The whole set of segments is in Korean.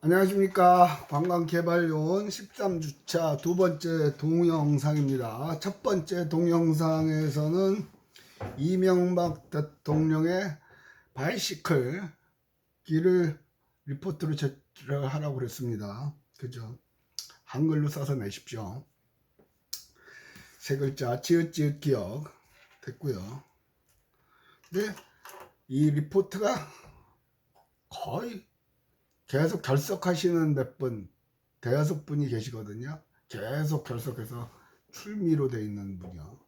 안녕하십니까. 관광개발요원 13주차 두 번째 동영상입니다. 첫 번째 동영상에서는 이명박 대통령의 바이시클 길을 리포트로 제출을 하라고 그랬습니다. 그죠? 한글로 써서 내십시오. 세 글자 지읒지읒 기억 됐고요. 근데 이 리포트가 거의 계속 결석하시는 몇 분, 대여섯 분이 계시거든요. 계속 결석해서 출미로 돼 있는 분이요.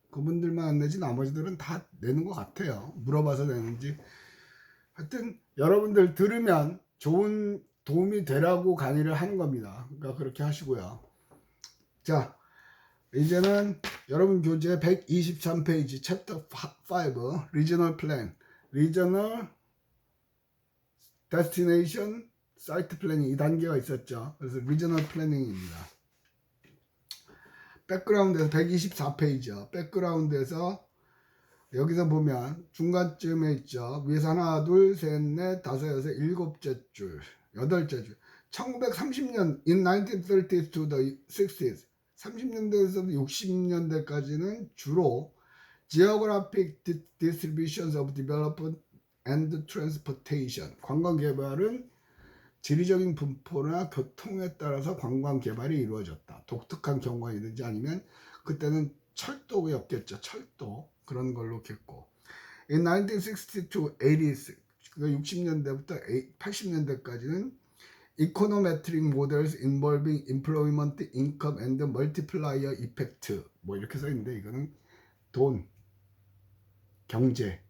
그분들만 안 내지 나머지들은 다 내는 것 같아요. 물어봐서 내는지. 하여튼 여러분들 들으면 좋은 도움이 되라고 강의를 하는 겁니다. 그러니까 그렇게 하시고요. 자, 이제는 여러분 교재 123페이지 챕터 5 리저널 플랜, 리저널 데스티네이션 사이트 플래닝 2단계가 있었죠. 그래서 리저널 플래닝입니다. 백그라운드에서 124페이지요. 백그라운드에서 여기서 보면 중간쯤에 있죠. 위에서 하나, 둘, 셋, 넷, 다섯, 여섯, 일곱째 줄, 여덟째 줄. 1930년 in 1930s to the 60s 30년대에서 60년대까지는 주로 geographic distributions of development and transportation 관광 개발은 지리적인 분포나 교통에 따라서 관광 개발이 이루어졌다. 독특한 경관이든지 아니면 그때는 철도였겠죠. 철도 그런 걸로 겠고. In 1960 to 80s 60년대부터 80년대까지는 econometric models involving employment, income and multiplier effect 뭐 이렇게 써 있는데 이거는 돈, 경제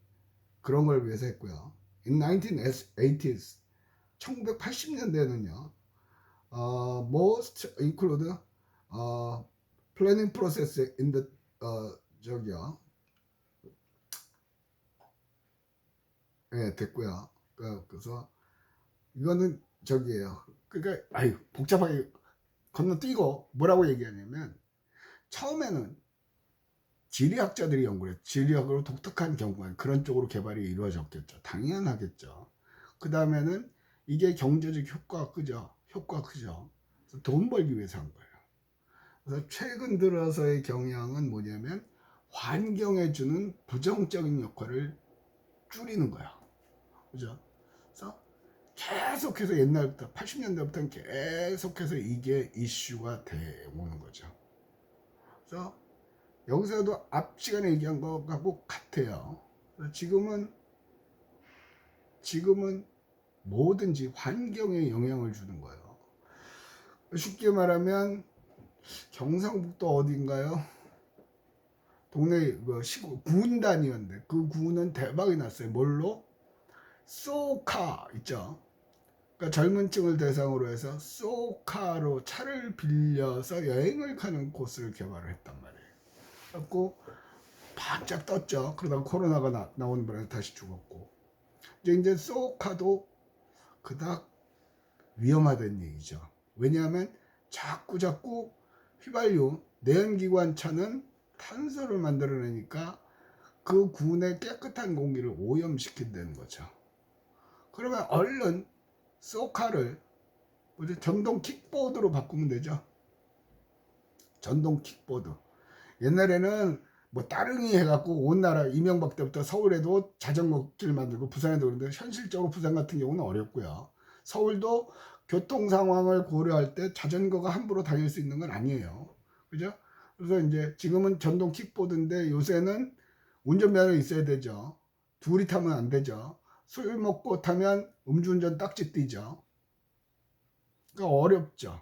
그런 걸 위해서 했고요. In 1980s 1980년대는요. most include planning process in the 저기요. 예, 됐고요. 그래서 이거는 저기예요. 그러니까 아유 복잡하게 건너뛰고 뭐라고 얘기하냐면 처음에는 지리학자들이 연구를 했죠. 지리학으로 독특한 경관 그런 쪽으로 개발이 이루어졌겠죠. 당연하겠죠. 그 다음에는 이게 경제적 효과가 크죠. 효과가 크죠. 그래서 돈 벌기 위해서 한 거예요. 그래서 최근 들어서의 경향은 뭐냐면 환경에 주는 부정적인 역할을 줄이는 거야. 그죠? 그래서 계속해서 옛날부터 80년대부터는 계속해서 이게 이슈가 돼 오는 거죠. 그래서 여기서도 앞 시간에 얘기한 것하고 같아요. 지금은 뭐든지 환경에 영향을 주는 거예요. 쉽게 말하면 경상북도 어딘가요? 동네 시골 군 단위였는데 그 군은 대박이 났어요. 뭘로? 소카 있죠. 그러니까 젊은 층을 대상으로 해서 소카로 차를 빌려서 여행을 가는 코스를 개발을 했단 말이에요. 그래갖고 바짝 떴죠. 그러다가 코로나가 나오는 바람에 다시 죽었고 이제 소카도 그닥 위험하다는 얘기죠. 왜냐하면 자꾸 휘발유 내연기관 차는 탄소를 만들어내니까 그 군의 깨끗한 공기를 오염시킨다는 거죠. 그러면 얼른 소카를 전동 킥보드로 바꾸면 되죠. 전동 킥보드. 옛날에는 뭐 따릉이 해갖고 온 나라 이명박 때부터 서울에도 자전거 길 만들고 부산에도 그런데 현실적으로 부산 같은 경우는 어렵고요. 서울도 교통 상황을 고려할 때 자전거가 함부로 다닐 수 있는 건 아니에요. 그죠? 그래서 이제 지금은 전동 킥보드인데 요새는 운전면허 있어야 되죠. 둘이 타면 안 되죠. 술 먹고 타면 음주운전 딱지 띄죠. 그러니까 어렵죠.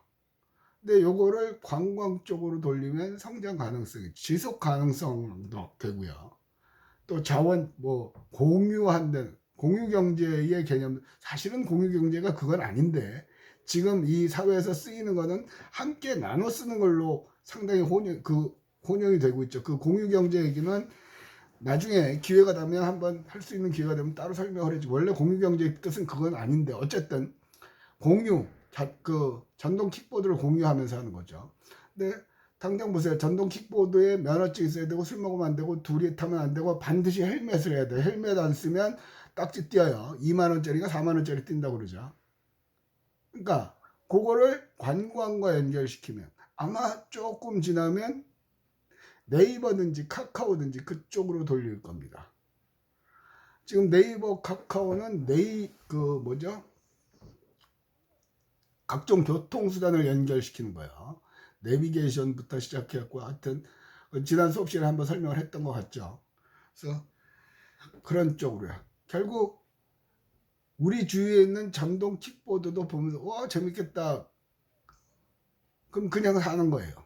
근데 요거를 관광 쪽으로 돌리면 성장 가능성이 지속 가능성도 되고요. 또 자원 공유한다는 공유 경제의 개념 사실은 공유 경제가 그건 아닌데 지금 이 사회에서 쓰이는 거는 함께 나눠 쓰는 걸로 상당히 혼용이 되고 있죠. 그 공유 경제 얘기는 나중에 기회가 되면 한번 할 수 있는 기회가 되면 따로 설명을 해주고 원래 공유 경제의 뜻은 그건 아닌데 어쨌든 공유 전동 킥보드를 공유하면서 하는 거죠. 근데 당장 보세요. 전동 킥보드에 면허증 있어야 되고 술 먹으면 안 되고 둘이 타면 안 되고 반드시 헬멧을 해야 돼요. 헬멧 안 쓰면 딱지 띄어요. 2만 원짜리가 4만 원짜리 뛴다고 그러죠. 그러니까 그거를 관광과 연결시키면 아마 조금 지나면 네이버든지 카카오든지 그쪽으로 돌릴 겁니다. 지금 네이버 카카오는 각종 교통수단을 연결시키는 거예요. 내비게이션부터 시작해갖고 하여튼 지난 수업 시간에 한번 설명을 했던 것 같죠. 그래서 그런 쪽으로요. 결국 우리 주위에 있는 전동 킥보드도 보면서 와 재밌겠다. 그럼 그냥 사는 거예요.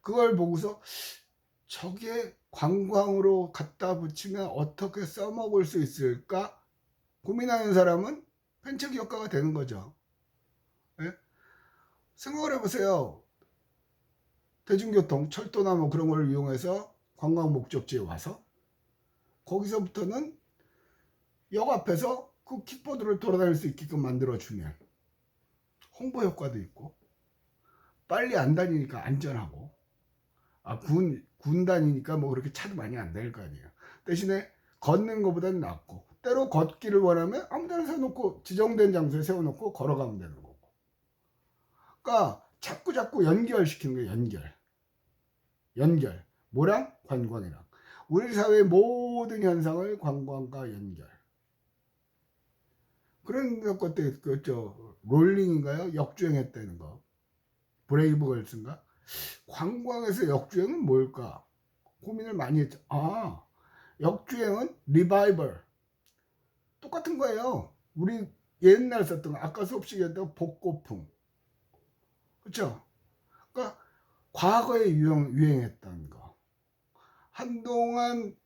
그걸 보고서 저게 관광으로 갖다 붙이면 어떻게 써먹을 수 있을까 고민하는 사람은 벤처 기업가가 되는 거죠. 예? 생각을 해보세요. 대중교통, 철도나 뭐 그런 걸 이용해서 관광 목적지에 와서 거기서부터는 역 앞에서 그 킥보드를 돌아다닐 수 있게끔 만들어주면 홍보 효과도 있고 빨리 안 다니니까 안전하고 군 다니니까 뭐 그렇게 차도 많이 안 다닐 거 아니에요. 대신에 걷는 것보다는 낫고 때로 걷기를 원하면 아무 데나 세워놓고 지정된 장소에 세워놓고 걸어가면 되는 거고. 그러니까 자꾸 연결시키는 거예요. 연결. 뭐랑? 관광이랑. 우리 사회의 모든 현상을 관광과 연결. 그런 것들 롤링인가요? 역주행했다는 거. 브레이브걸스인가? 관광에서 역주행은 뭘까? 고민을 많이 했죠. 역주행은 리바이벌. 똑같은 거예요. 우리 옛날 썼던 거, 아까 수업 시간에 했던 복고풍. 그렇죠? 그러니까 과거에 유행했던 거. 한동안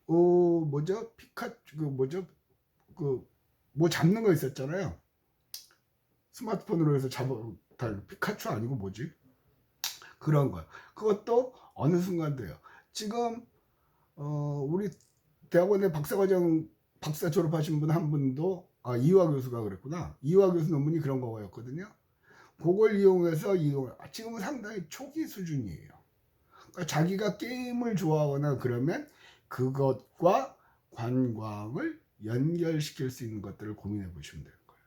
뭐 잡는 거 있었잖아요. 스마트폰으로 해서 피카츄 아니고 뭐지? 그런 거. 그것도 어느 순간 돼요. 지금 우리 대학원에 박사 졸업하신 분 한 분도 이화 교수가 그랬구나. 이화 교수 논문이 그런 거였거든요. 그걸 이용해서 지금은 상당히 초기 수준이에요. 그러니까 자기가 게임을 좋아하거나 그러면 그것과 관광을 연결시킬 수 있는 것들을 고민해 보시면 되는 거예요.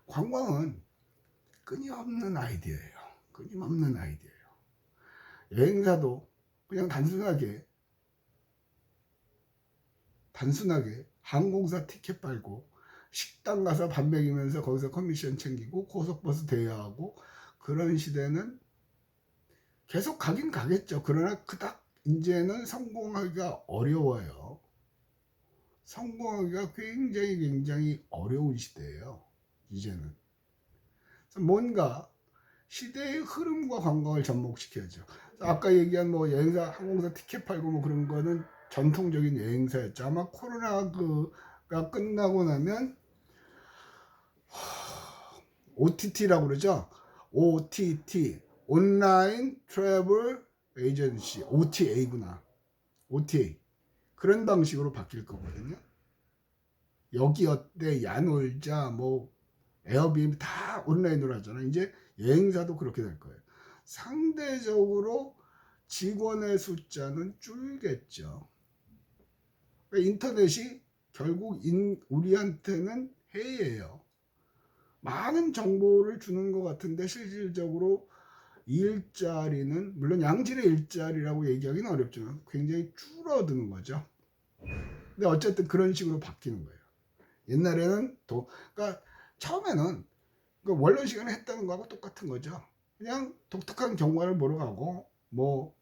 관광은 끊임없는 아이디어예요. 끊임없는 아이디어예요. 여행사도 그냥 단순하게 항공사 티켓 팔고 식당 가서 밥 먹이면서 거기서 커미션 챙기고 고속버스 대여하고 그런 시대는 계속 가긴 가겠죠. 그러나 그닥 이제는 성공하기가 어려워요. 성공하기가 굉장히 어려운 시대예요. 이제는. 뭔가 시대의 흐름과 관광을 접목시켜야죠. 아까 얘기한 뭐 여행사, 항공사 티켓 팔고 뭐 그런 거는 전통적인 여행사였죠. 아마 코로나가 끝나고 나면 OTT라고 그러죠. OTT, 온라인 트래블 에이전시, OTA구나. OTA. 그런 방식으로 바뀔 거거든요. 여기 어때, 야놀자, 뭐 에어비앤비 다 온라인으로 하잖아요. 이제 여행사도 그렇게 될 거예요. 상대적으로 직원의 숫자는 줄겠죠. 그러니까 인터넷이 결국 우리한테는 해예요. 많은 정보를 주는 것 같은데 실질적으로 일자리는 물론 양질의 일자리라고 얘기하기는 어렵지만 굉장히 줄어드는 거죠. 근데 어쨌든 그런 식으로 바뀌는 거예요. 옛날에는 그러니까 처음에는 원론 시간에 했다는 거하고 똑같은 거죠. 그냥 독특한 경관을 보러 가고 뭐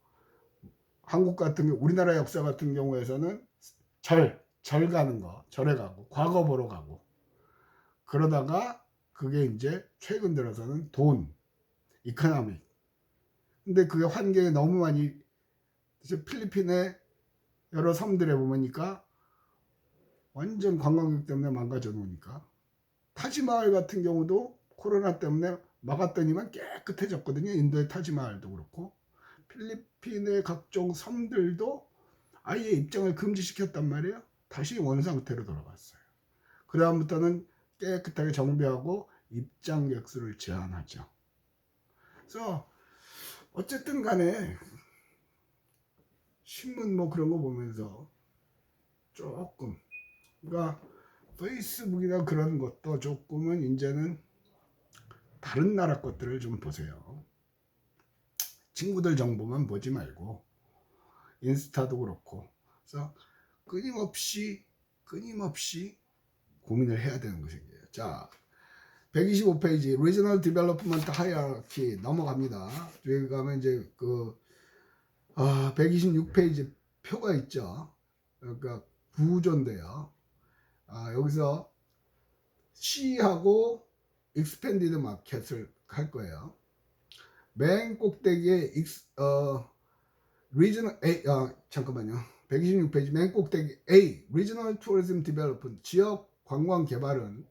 한국 같은 우리나라 역사 같은 경우에서는 절 가는 거, 절에 가고 과거 보러 가고 그러다가 그게 이제 최근 들어서는 돈, 이코노미. 근데 그게 환경에 너무 많이 필리핀의 여러 섬들에 보니까 완전 관광객 때문에 망가져 놓으니까 타지마할 같은 경우도 코로나 때문에 막았더니만 깨끗해졌거든요. 인도의 타지마할도 그렇고 필리핀의 각종 섬들도 아예 입장을 금지시켰단 말이에요. 다시 원상태로 돌아갔어요. 그 다음부터는 깨끗하게 정비하고 입장객 수를 제한하죠. 그래서 어쨌든 간에 신문 뭐 그런 거 보면서 조금 그러니까 페이스북이나 그런 것도 조금은 이제는 다른 나라 것들을 좀 보세요. 친구들 정보만 보지 말고 인스타도 그렇고. 그래서 끊임없이 고민을 해야 되는 것이에요. 자, 125페이지 Regional Development Hierarchy 넘어갑니다. 여기 가면 이제 126페이지 표가 있죠. 그러니까 구조인데요. 여기서 C하고 Expanded Market을 할 거예요. 맨 꼭대기에 Regional A, 잠깐만요. 126페이지 맨 꼭대기 A Regional Tourism Development 지역 관광 개발은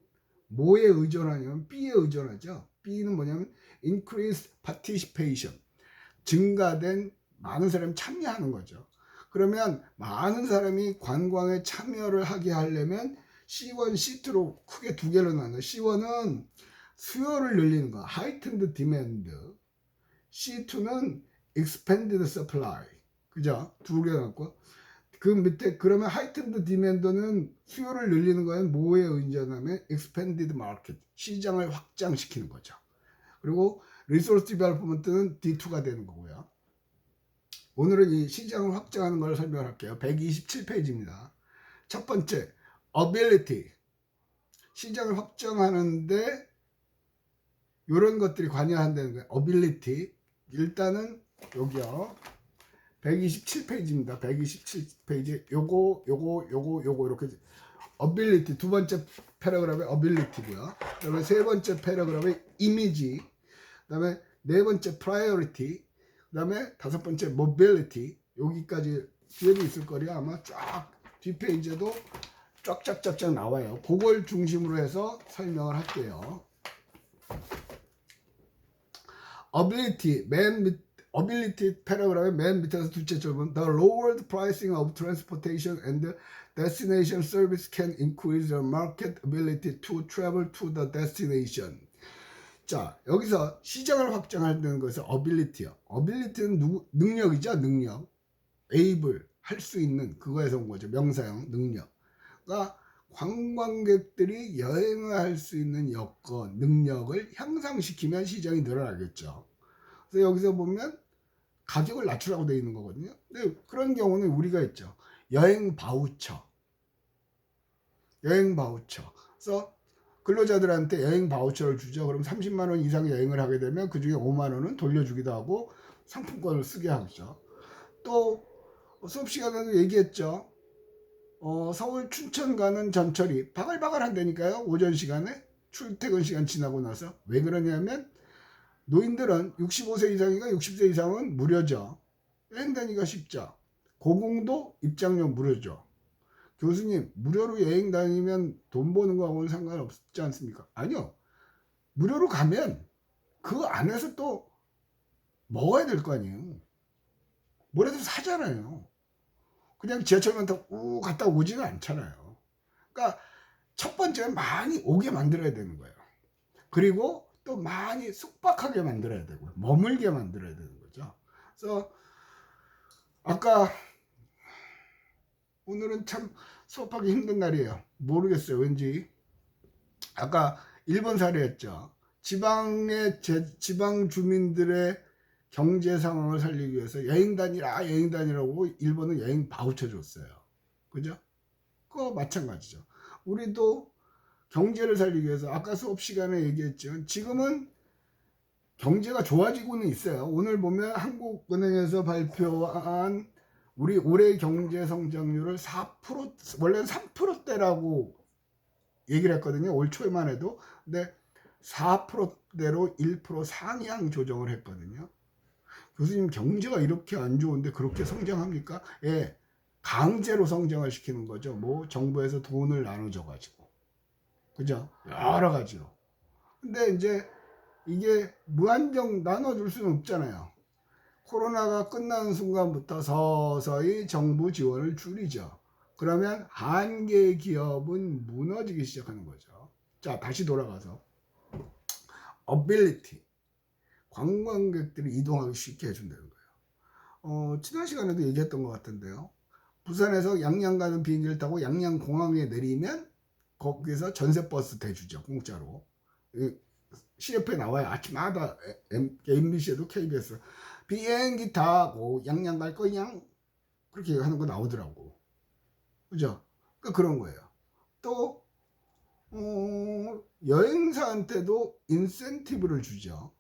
뭐에 의존하냐면 B에 의존하죠. B는 뭐냐면 Increased Participation 증가된 많은 사람이 참여하는 거죠. 그러면 많은 사람이 관광에 참여를 하게 하려면 C1, C2로 크게 두 개로 나눠. C1은 수요를 늘리는 거, heightened demand. C2는 expanded supply. 그죠? 두 개 갖고. 그 밑에 그러면 heightened demand는 수요를 늘리는 거는 뭐에 의존하면 expanded market. 시장을 확장시키는 거죠. 그리고 resource development는 D2가 되는 거고요. 오늘은 이 시장을 확장하는 걸 설명할게요. 127페이지입니다. 첫 번째, ability. 시장을 확장하는데 이런 것들이 관여한다는 거예요. ability. 일단은 여기요. 127페이지입니다. 127페이지. 요거 이렇게 ability 두 번째 패러그래프의 ability고요. 그다음에 세 번째 패러그래프의 image. 그다음에 네 번째 priority. 그다음에 다섯 번째 mobility. 여기까지 뒤에도 있을 거예요. 아마 쫙 뒷페이지에도 쫙쫙쫙쫙 나와요. 그걸 중심으로 해서 설명을 할게요. ability ability 패러그래프의 맨 밑에서 둘째 줄은 the lowered pricing of transportation and destination service can increase the market ability to travel to the destination. 자, 여기서 시장을 확장하는 것은 ability요. ability는 능력이죠. 능력. able 할 수 있는 그거에서 온 거죠. 명사형 능력. 그러니까 관광객들이 여행을 할 수 있는 여건, 능력을 향상시키면 시장이 늘어나겠죠. 그래서 여기서 보면 가격을 낮추라고 되어 있는 거거든요. 근데 그런 경우는 우리가 있죠. 여행 바우처. 그래서 근로자들한테 여행 바우처를 주죠. 그럼 30만 원 이상 여행을 하게 되면 그 중에 5만 원은 돌려주기도 하고 상품권을 쓰게 하죠. 또 수업 시간에도 얘기했죠. 서울 춘천 가는 전철이 바글바글 한다니까요. 오전 시간에 출퇴근 시간 지나고 나서. 왜 그러냐면 노인들은 65세 이상이가 60세 이상은 무료죠. 여행 다니기가 쉽죠. 고공도 입장료 무료죠. 교수님, 무료로 여행 다니면 돈 버는 거하고는 상관없지 않습니까? 아니요. 무료로 가면 그 안에서 또 먹어야 될 거 아니에요. 뭐라도 사잖아요. 그냥 지하철만 타고 갔다 오지는 않잖아요. 그러니까 첫 번째는 많이 오게 만들어야 되는 거예요. 그리고 또 많이 숙박하게 만들어야 되고 머물게 만들어야 되는 거죠. 그래서 아까 오늘은 참 수업하기 힘든 날이에요. 모르겠어요. 왠지 아까 일본 사례였죠. 지방 주민들의 경제 상황을 살리기 위해서 여행 다니라고 일본은 여행 바우처 줬어요. 그죠? 그거 마찬가지죠. 우리도 경제를 살리기 위해서 아까 수업 시간에 얘기했지만 지금은 경제가 좋아지고는 있어요. 오늘 보면 한국은행에서 발표한 우리 올해 경제 성장률을 4%, 원래는 3%대라고 얘기를 했거든요. 올 초에만 해도. 근데 4%대로 1% 상향 조정을 했거든요. 교수님, 경제가 이렇게 안 좋은데 그렇게 성장합니까? 예, 강제로 성장을 시키는 거죠. 뭐 정부에서 돈을 나눠줘가지고. 그죠? 여러 가지로. 근데 이제 이게 무한정 나눠줄 수는 없잖아요. 코로나가 끝나는 순간부터 서서히 정부 지원을 줄이죠. 그러면 한 개의 기업은 무너지기 시작하는 거죠. 자, 다시 돌아가서 ability. 관광객들이 이동하기 쉽게 해준다는 거예요. 지난 시간에도 얘기했던 것 같은데요. 부산에서 양양 가는 비행기를 타고 양양 공항에 내리면 거기서 전세버스 대주죠. 공짜로. CF에 나와요. 아침마다 MBC에도 KBS 비행기 타고 양양 갈 거양 그렇게 하는 거 나오더라고. 그죠? 그러니까 그런 거예요. 또 여행사한테도 인센티브를 주죠.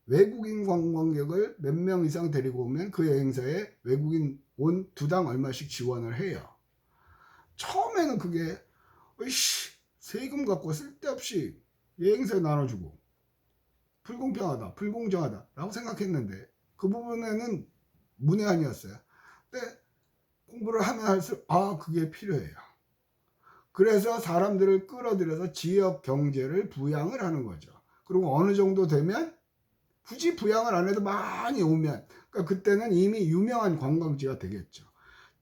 외국인 관광객을 몇 명 이상 데리고 오면 그 여행사에 외국인 온 2당 얼마씩 지원을 해요. 처음에는 그게 세금 갖고 쓸데없이 여행사에 나눠주고 불공평하다, 불공정하다 라고 생각했는데 그 부분에는 문외한이었어요. 근데 공부를 하면 할수록 그게 필요해요. 그래서 사람들을 끌어들여서 지역 경제를 부양을 하는 거죠. 그리고 어느 정도 되면 굳이 부양을 안 해도 많이 오면 그러니까 그때는 이미 유명한 관광지가 되겠죠.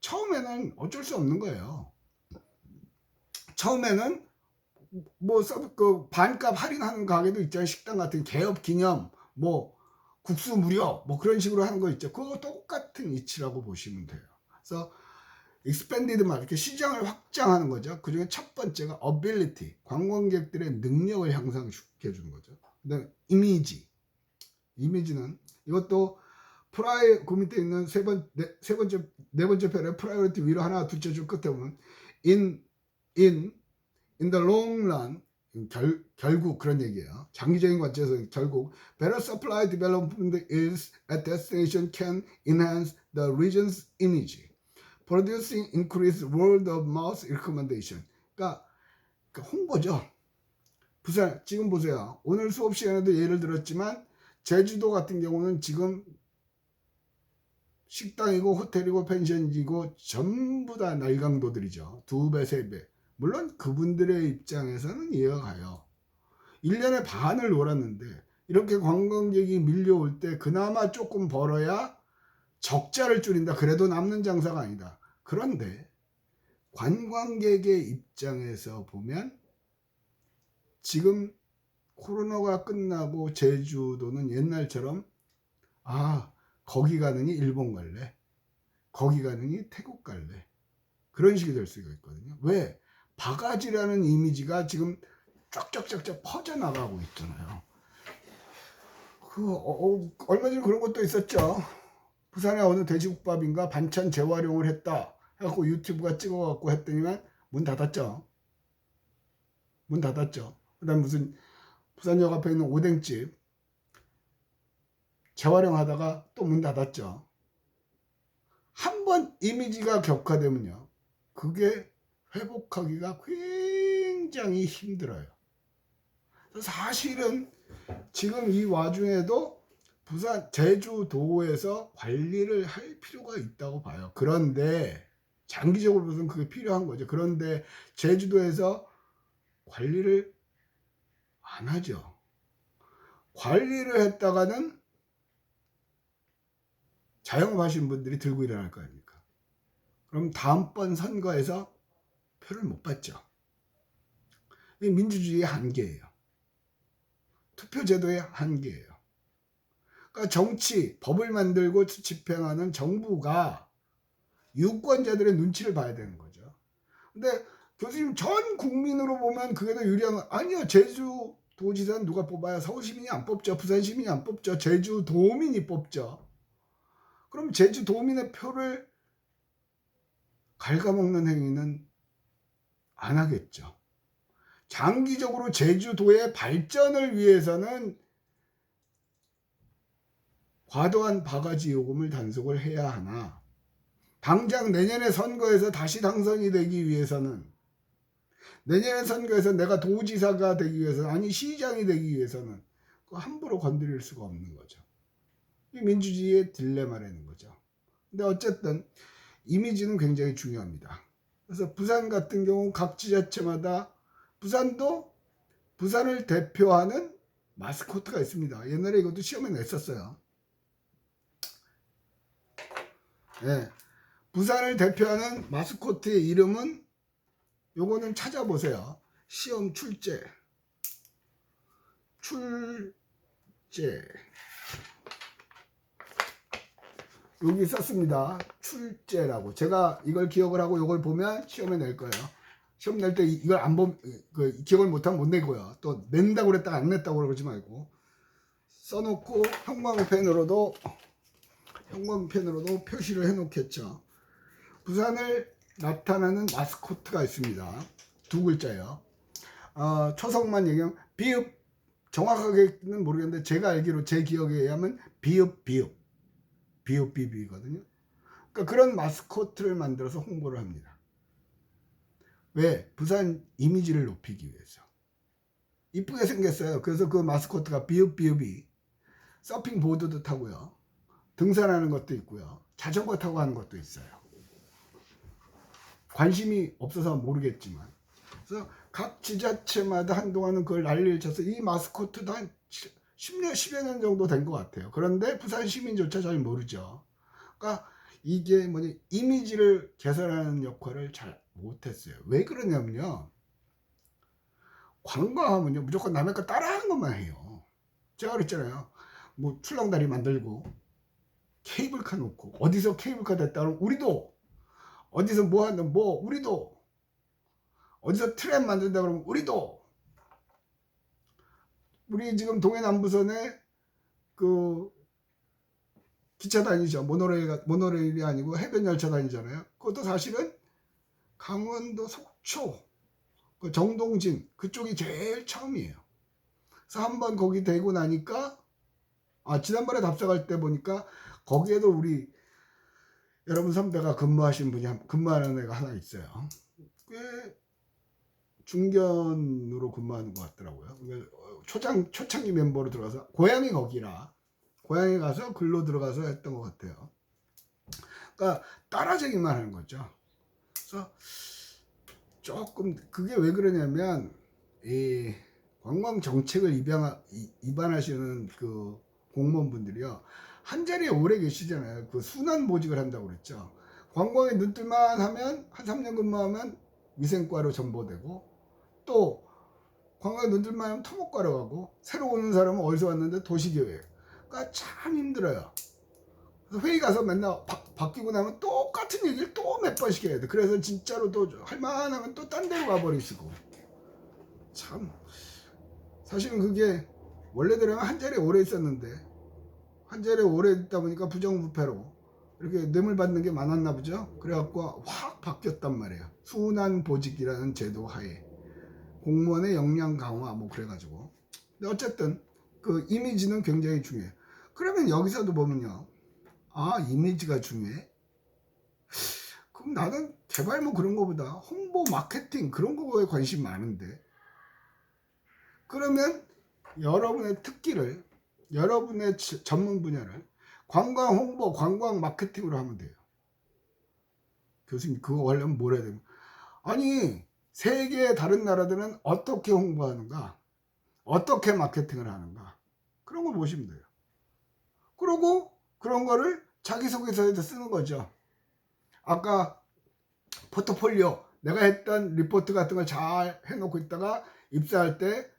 처음에는 어쩔 수 없는 거예요. 처음에는 그 반값 할인하는 가게도 있잖아요. 식당 같은 개업 기념 국수 무료 그런 식으로 하는 거 있죠. 그거 똑같은 이치라고 보시면 돼요. 그래서 expanded market, 이렇게 시장을 확장하는 거죠. 그 중에 첫 번째가 ability, 관광객들의 능력을 향상시켜 주는 거죠. 그다음에 이미지는 이것도 그 밑에 있는 네 번째 편에 프라이어리티 위로 하나 둘째 줄 끝에 보면 in the long run 결국 그런 얘기예요. 장기적인 관점에서 결국 better supply development is a destination can enhance the region's image, producing increased word of mouth recommendation. 그러니까 홍보죠. 부산 지금 보세요. 오늘 수업 시간에도 예를 들었지만 제주도 같은 경우는 지금 식당이고 호텔이고 펜션이고 전부 다 날강도들이죠. 2배, 3배. 물론 그분들의 입장에서는 이해가 가요. 1년에 반을 놀았는데 이렇게 관광객이 밀려올 때 그나마 조금 벌어야 적자를 줄인다. 그래도 남는 장사가 아니다. 그런데 관광객의 입장에서 보면 지금 코로나가 끝나고 제주도는 옛날처럼 거기 가느니 일본 갈래, 거기 가느니 태국 갈래, 그런 식이 될 수가 있거든요. 왜? 바가지라는 이미지가 지금 쫙쫙쫙쫙 퍼져나가고 있잖아요. 얼마 전에 그런 것도 있었죠. 부산에 어느 돼지국밥인가 반찬 재활용을 했다 해갖고 유튜브가 찍어갖고 했더니만 문 닫았죠. 그 다음 무슨 부산역 앞에 있는 오뎅집 재활용하다가 또 문 닫았죠. 한번 이미지가 격화되면요, 그게 회복하기가 굉장히 힘들어요. 사실은 지금 이 와중에도 제주도에서 관리를 할 필요가 있다고 봐요. 그런데 장기적으로 보면 그게 필요한 거죠. 그런데 제주도에서 관리를 안 하죠. 관리를 했다가는 자영업 하시는 분들이 들고 일어날 거 아닙니까? 그럼 다음번 선거에서 표를 못 받죠. 이게 민주주의의 한계예요. 투표제도의 한계예요. 그러니까 정치, 법을 만들고 집행하는 정부가 유권자들의 눈치를 봐야 되는 거죠. 근데 교수님 전 국민으로 보면 그게 더 유리한 건 아니요. 제주도지사는 누가 뽑아요? 서울시민이 안 뽑죠. 부산시민이 안 뽑죠. 제주도민이 뽑죠. 그럼 제주도민의 표를 갉아먹는 행위는 안 하겠죠. 장기적으로 제주도의 발전을 위해서는 과도한 바가지 요금을 단속을 해야 하나, 당장 내년에 선거에서 다시 당선이 되기 위해서는, 내년에 선거에서 내가 도지사가 되기 위해서는, 아니 시장이 되기 위해서는 함부로 건드릴 수가 없는 거죠. 이 민주주의의 딜레마라는 거죠. 근데 어쨌든 이미지는 굉장히 중요합니다. 그래서 부산 같은 경우 각 지자체마다 부산도 부산을 대표하는 마스코트가 있습니다. 옛날에 이것도 시험에 냈었어요. 네. 부산을 대표하는 마스코트의 이름은 요거는 찾아보세요. 시험 출제 여기 썼습니다. 출제라고. 제가 이걸 기억을 하고 이걸 보면 시험에 낼 거예요. 시험 낼 때 이걸 안 기억을 못하면 못 내고요. 또 낸다고 그랬다가 안 냈다고 그러지 말고 써놓고 형광펜으로도 표시를 해놓겠죠. 부산을 나타나는 마스코트가 있습니다. 두 글자요. 초성만 얘기하면 비읍, 정확하게는 모르겠는데 제가 알기로 제 기억에 의하면 비읍비비거든요. 그러니까 그런 마스코트를 만들어서 홍보를 합니다. 왜? 부산 이미지를 높이기 위해서. 이쁘게 생겼어요. 그래서 그 마스코트가 비읍비읍이 서핑 보드도 타고요, 등산하는 것도 있고요, 자전거 타고 하는 것도 있어요. 관심이 없어서 모르겠지만. 그래서 각 지자체마다 한동안은 그걸 난리를 쳐서 이 마스코트도 한 10여 년 정도 된 것 같아요. 그런데 부산 시민조차 잘 모르죠. 그러니까 이게 뭐지, 이미지를 개선하는 역할을 잘 못했어요. 왜 그러냐면요, 관광하면요 무조건 남의 거 따라하는 것만 해요. 제가 그랬잖아요. 뭐 출렁다리 만들고 케이블카 놓고, 어디서 케이블카 됐다 그러면 우리도, 어디서 뭐 하는 우리도, 어디서 트램 만든다 그러면 우리도. 우리 지금 동해남부선에 그 기차 다니죠. 모노레일이 아니고 해변 열차 다니잖아요. 그것도 사실은 강원도 속초, 그 정동진 그쪽이 제일 처음이에요. 그래서 한번 거기 되고 나니까, 지난번에 답사갈 때 보니까 거기에도 우리 여러분 선배가 근무하는 애가 하나 있어요. 꽤 중견으로 근무하는 것 같더라고요. 초창기 멤버로 들어가서, 고향이 거기라 고향에 가서 글로 들어가서 했던 것 같아요. 그러니까 따라쟁이만 하는 거죠. 그래서 조금 그게 왜 그러냐면, 이 관광 정책을 입안하시는 그 공무원분들이요, 한 자리에 오래 계시잖아요. 그 순환 보직을 한다고 그랬죠. 관광에 눈뜰만 하면 한 3년 근무하면 위생과로 전보되고, 또 관광에 눈뜰만 하면 토목과로 가고, 새로 오는 사람은 어디서 왔는데 도시계획. 그러니까 참 힘들어요. 그래서 회의 가서 맨날 바뀌고 나면 똑같은 얘기를 또 몇 번씩 해야 돼. 그래서 진짜로 또 할만하면 또 딴 데로 가버리시고. 참, 사실은 그게 원래대로면 한 자리에 오래 있었는데, 한 자리에 오래 있다 보니까 부정부패로 이렇게 뇌물 받는 게 많았나 보죠. 그래갖고 확 바뀌었단 말이에요. 순환 보직이라는 제도 하에 공무원의 역량 강화 뭐 그래가지고. 근데 어쨌든 그 이미지는 굉장히 중요해요. 그러면 여기서도 보면요, 이미지가 중요해? 그럼 나는 개발 뭐 그런 거보다 홍보 마케팅 그런 거에 관심 많은데, 그러면 여러분의 특기를, 여러분의 전문 분야를 관광 홍보, 관광 마케팅으로 하면 돼요. 교수님 그거 하려면 뭘 해야 되나? 아니, 세계의 다른 나라들은 어떻게 홍보하는가, 어떻게 마케팅을 하는가, 그런 걸 보시면 돼요. 그리고 그런 거를 자기소개서에도 쓰는 거죠. 아까 포트폴리오, 내가 했던 리포트 같은 걸 잘 해놓고 있다가 입사할 때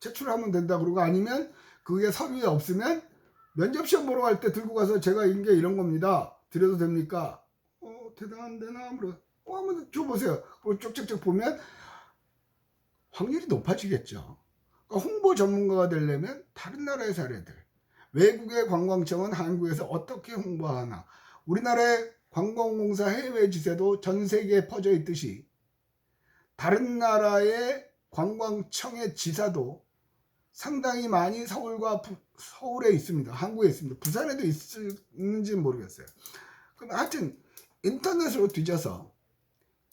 제출하면 된다. 그러고, 아니면 그게 서류에 없으면 면접시험 보러 갈 때 들고 가서 제가 이게 이런 겁니다, 드려도 됩니까? 대단한데 나 한번 줘보세요. 그리고 쭉쭉쭉 보면 확률이 높아지겠죠. 그러니까 홍보 전문가가 되려면 다른 나라의 사례들, 외국의 관광청은 한국에서 어떻게 홍보하나, 우리나라의 관광공사 해외 지세도 전 세계에 퍼져 있듯이 다른 나라의 관광청의 지사도 상당히 많이 서울에 있습니다. 한국에 있습니다. 부산에도 있는지는 모르겠어요. 그럼 하여튼 인터넷으로 뒤져서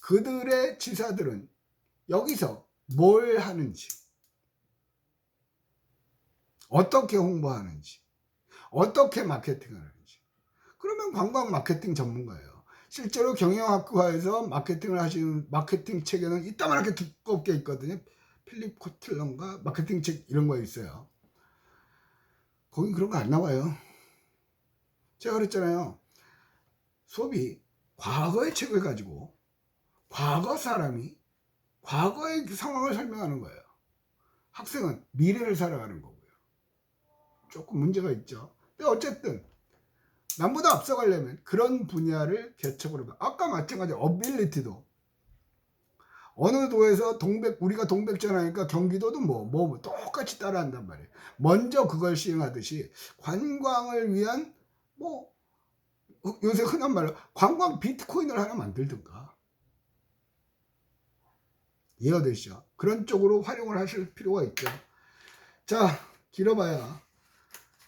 그들의 지사들은 여기서 뭘 하는지, 어떻게 홍보하는지, 어떻게 마케팅을 하는지. 그러면 관광 마케팅 전문가예요. 실제로 경영학과에서 마케팅을 하시는 마케팅 책에는 이따만하게 두껍게 있거든요. 필립 코틀런가 마케팅 책 이런 거 있어요. 거기 그런 거 안 나와요. 제가 그랬잖아요. 수업이 과거의 책을 가지고 과거 사람이 과거의 상황을 설명하는 거예요. 학생은 미래를 살아가는 거고요. 조금 문제가 있죠. 근데 어쨌든 남보다 앞서가려면 그런 분야를 개척으로, 아까 마찬가지 어빌리티도 어느 도에서 우리가 동백전 하니까 경기도도 뭐 똑같이 따라한단 말이에요. 먼저 그걸 시행하듯이 관광을 위한 뭐 요새 흔한 말로 관광 비트코인을 하나 만들든가. 이해가 되시죠? 그런 쪽으로 활용을 하실 필요가 있죠. 자, 길어봐야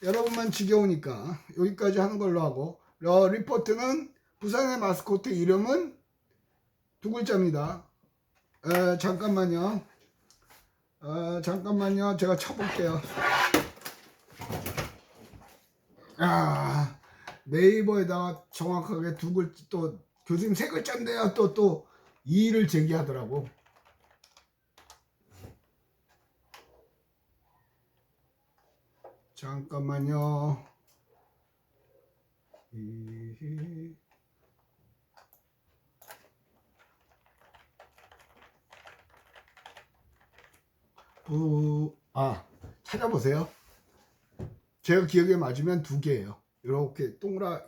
여러분만 지겨우니까 여기까지 하는 걸로 하고, 리포트는 부산의 마스코트 이름은 두 글자입니다. 잠깐만요. 잠깐만요. 제가 쳐볼게요. 네이버에다가 정확하게 두 글자, 또 교수님 세 글자인데요. 또 이의를 제기하더라고. 잠깐만요. 찾아보세요. 제가 기억에 맞으면 두 개예요. 이렇게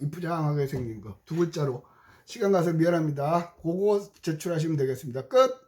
이쁘장하게 생긴 거 두 글자로. 시간 가서 미안합니다. 그거 제출하시면 되겠습니다. 끝.